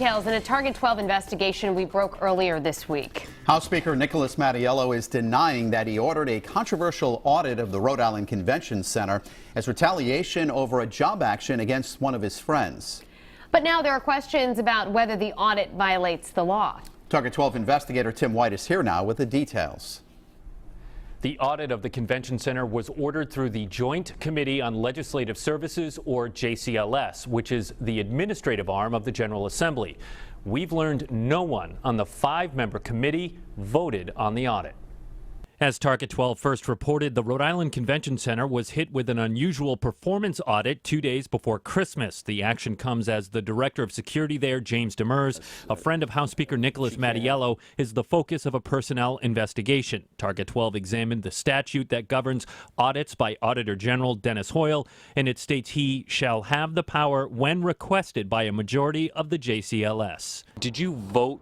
details in a Target 12 investigation we broke earlier this week. House Speaker Nicholas Mattiello is denying that he ordered a controversial audit of the Rhode Island Convention Center as retaliation over a job action against one of his friends. But now there are questions about whether the audit violates the law. Target 12 investigator Tim White is here now with the details. The audit of the convention center was ordered through the Joint Committee on Legislative Services, or JCLS, which is the administrative arm of the General Assembly. We've learned no one on the 5-member committee voted on the audit. As Target 12 first reported, the Rhode Island Convention Center was hit with an unusual performance audit 2 days before Christmas. The action comes as the director of security there, James Demers, a friend of House Speaker Nicholas Mattiello, is the focus of a personnel investigation. Target 12 examined the statute that governs audits by Auditor General Dennis Hoyle, and it states he shall have the power when requested by a majority of the JCLS. Did you vote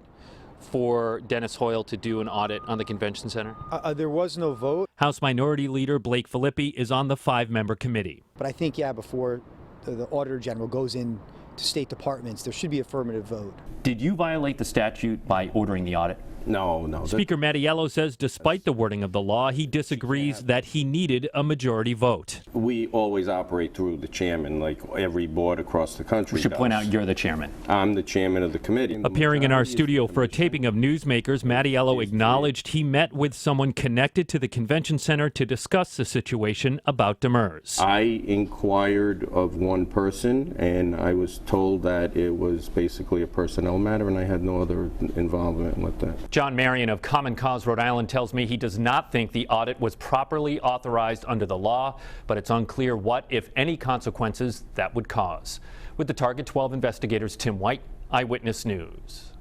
for Dennis Hoyle to do an audit on the convention center? There was no vote. House Minority Leader Blake Filippi is on the 5-member committee. But I think, before the Auditor General goes in to state departments, there should be affirmative vote. Did you violate the statute by ordering the audit? No. Speaker Mattiello says despite the wording of the law, he disagrees that he needed a majority vote. We always operate through the chairman, like every board across the country. We should point out you're the chairman. I'm the chairman of the committee. Appearing in our studio for a taping of Newsmakers, Mattiello acknowledged he met with someone connected to the convention center to discuss the situation about Demers. I inquired of one person, and I was told that it was basically a personnel matter, and I had no other involvement with that. John Marion of Common Cause Rhode Island tells me he does not think the audit was properly authorized under the law, but it's unclear what, if any, consequences that would cause. With the Target 12 investigators, Tim White, Eyewitness News.